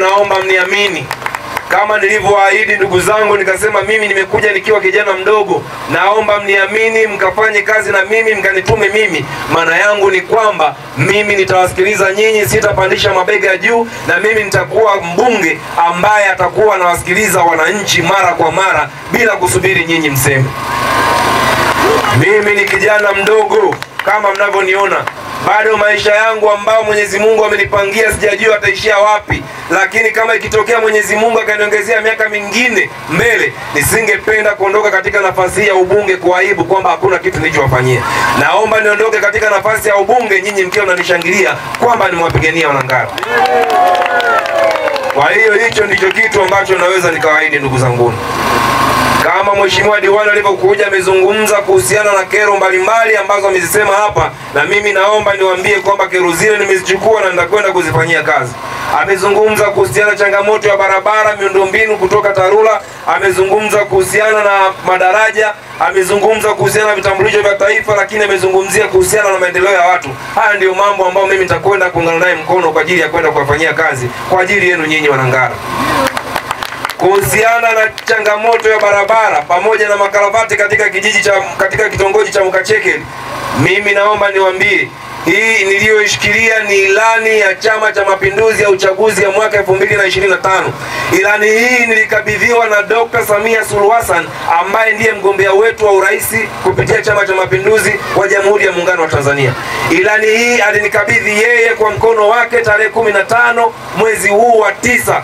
Naomba mniamini kama nilivyoahidi ndugu zangu, nikasema mimi nimekuja nikiwa kijana mdogo. Naomba mniamini mkafanye kazi na mimi, mkanitume mimi. Maana yangu ni kwamba mimi nitawasikiliza nyinyi, sitapandisha mabega juu, na mimi nitakuwa mbunge ambaye atakuwa anawasikiliza wananchi mara kwa mara bila kusubiri nyinyi mseme. Mimi ni kijana mdogo kama mnavyoniona. Bado maisha yangu ambao Mwenyezi Mungu amenipangia sijajua ataishia wapi, lakini kama ikitokea Mwenyezi Mungu akaniongezea miaka mingine mbele, nisingependa kuondoka katika nafasi ya ubunge kwa aibu kwamba hakuna kitu nilichowafanyia. Naomba niondoke katika nafasi ya ubunge nyinyi mkiwa mnanishangilia kwamba nimewapigania Wanangara. Kwa hiyo hicho ndicho kitu ambacho naweza nikawaahidi ndugu zangu. Kama Mheshimiwa Diwani alivyokuja amezungumza kuhusiana na kero mbalimbali ambazo amezisema hapa, na mimi naomba niwaambie kwamba kero zile nimezichukua na nitakwenda kuzifanyia kazi. Amezungumza kuhusiana na changamoto ya barabara, miundombinu kutoka TARURA, amezungumza kuhusiana na madaraja, amezungumza kuhusiana na vitambulisho vya taifa, lakini amezungumzia kuhusiana na maendeleo ya watu. Haya ndio mambo ambayo mimi nitakwenda kuungana naye mkono kwa ajili ya kwenda kuwafanyia kazi kwa ajili yenu nyinyi Wanangara. Kuhusiana na changamoto ya barabara pamoja na makaravati katika kitongoji cha Mkachekeli, mimi naomba niwaambie hii niliyoishikilia ni ilani ya Chama cha Mapinduzi ya uchaguzi ya mwaka 2025. Ilani hii nilikabidhiwa na Dr. Samia Suluhu Hassan ambaye ndiye mgombea wetu wa urais kupitia Chama cha Mapinduzi wa Jamhuri ya Muungano wa Tanzania. Ilani hii alinikabidhi yeye kwa mkono wake tarehe 15 mwezi huu wa 9.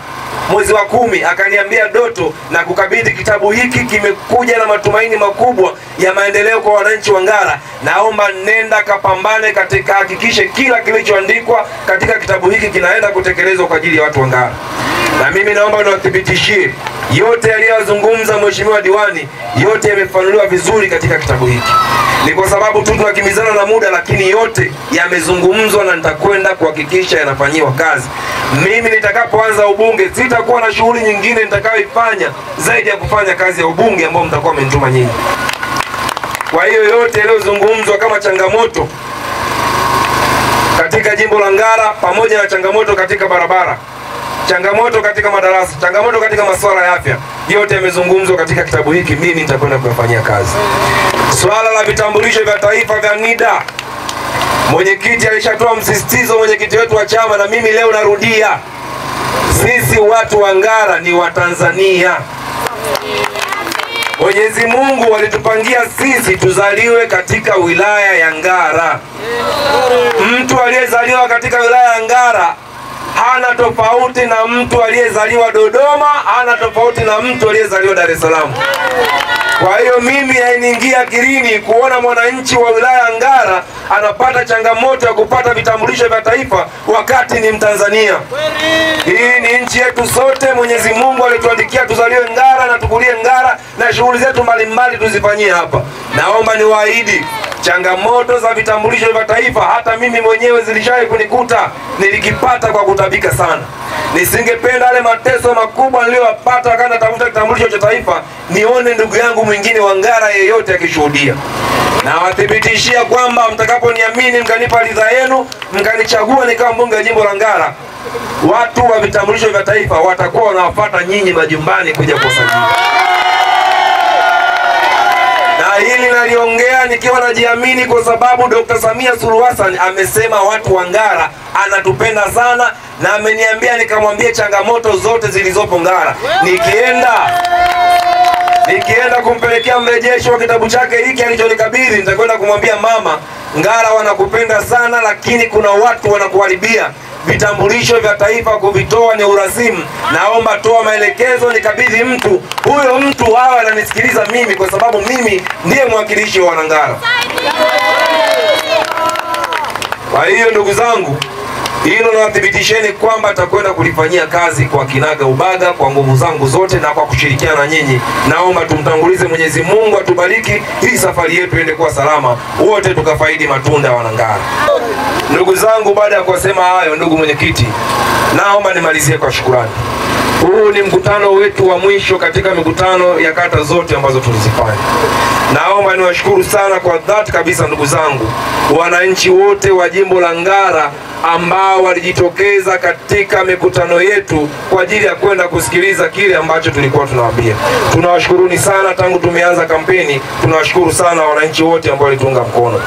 Mwezi wa 10 akaniambia, Doto, na kukabidhi kitabu hiki, kimekuja na matumaini makubwa ya maendeleo kwa wananchi wa Ngara. Naomba nenda kapambane katika hakikishe kila kilichoandikwa katika kitabu hiki kinaenda kutekelezwa kwa ajili ya watu wa Ngara. Na mimi naomba niwathibitishie yote aliyozungumza Mheshimiwa Diwani, yote yamefanuliwa vizuri katika kitabu hiki. Ni kwa sababu tu tunakimbizana na muda, lakini yote yamezungumzwa na nitakwenda kuhakikisha yanafanyiwa kazi. Mimi nitakapoanza ubunge sitakuwa na shughuli nyingine nitakayoifanya zaidi ya kufanya kazi ya ubunge ambao mtakuwa mmenituma nyinyi. Kwa hiyo yote yaliyozungumzwa kama changamoto katika jimbo la Ngara, pamoja na changamoto katika barabara, changamoto katika madarasa, changamoto katika masuala ya afya, yote yamezungumzwa katika kitabu hiki. Mimi nitakwenda kuyafanyia kazi. Swala la vitambulisho vya taifa vya NIDA, mwenyekiti alishatoa msisitizo, mwenyekiti wetu wa chama, na mimi leo narudia, sisi watu wa Ngara ni Watanzania. Mwenyezi Mungu alitupangia sisi tuzaliwe katika wilaya ya Ngara. Mtu aliyezaliwa katika wilaya ya Ngara hana tofauti na mtu aliyezaliwa Dodoma, hana tofauti na mtu aliyezaliwa Dar es Salaam. Kwa hiyo mimi hainiingia akilini kuona mwananchi wa wilaya ya Ngara anapata changamoto ya kupata vitambulisho vya taifa wakati ni Mtanzania. Hii ni nchi yetu sote. Mwenyezi Mungu alituandikia tuzaliwe Ngara na tukulie Ngara, na shughuli zetu mbalimbali tuzifanyie hapa. Naomba niwaahidi, changamoto za vitambulisho vya taifa hata mimi mwenyewe zilishawahi kunikuta, nilikipata kwa kutabika sana. Nisingependa yale mateso makubwa niliyopata wakati natafuta kitambulisho cha taifa nione ndugu yangu mwingine wa Ngara yeyote akishuhudia. Na wathibitishia kwamba mtakaponiamini mkanipa ridhaa yenu, mkanichagua nikawa mbunge wa jimbo la Ngara, watu wa vitambulisho vya taifa watakuwa wanawafuata nyinyi majumbani kuja kusajili. Na hili naliongea nikiwa najiamini kwa sababu Dr. Samia Suluhu Hassan amesema watu wa Ngara anatupenda sana, na ameniambia nikamwambie changamoto zote zilizopo Ngara. Nikienda kumpelekea mrejesho wa kitabu chake hiki alichonikabidhi, nitakwenda kumwambia, mama, Ngara wanakupenda sana, lakini kuna watu wanakuharibia vitambulisho vya taifa, kuvitoa ni urasimu. Naomba toa maelekezo, nikabidhi mtu, huyo mtu hawa ananisikiliza mimi kwa sababu mimi ndiye mwakilishi wa Wanangara. Kwa hiyo ndugu zangu, hilo nawathibitisheni kwamba atakwenda kulifanyia kazi kwa kinaga ubaga, kwa nguvu zangu zote na kwa kushirikiana na nyinyi. Naomba tumtangulize Mwenyezi Mungu atubariki, hii safari yetu iende kuwa salama, wote tukafaidi matunda ya Wanangara. Ndugu zangu, baada ya kusema hayo, ndugu mwenyekiti, naomba nimalizie kwa shukrani. Huu ni mkutano wetu wa mwisho katika mikutano ya kata zote ambazo tulizifanya. Naomba niwashukuru sana kwa dhati kabisa ndugu zangu, wananchi wote wa jimbo la Ngara ambao walijitokeza katika mikutano yetu kwa ajili ya kwenda kusikiliza kile ambacho tulikuwa tunawaambia. Tunawashukuruni sana tangu tumeanza kampeni, tunawashukuru sana wananchi wote ambao walituunga mkono.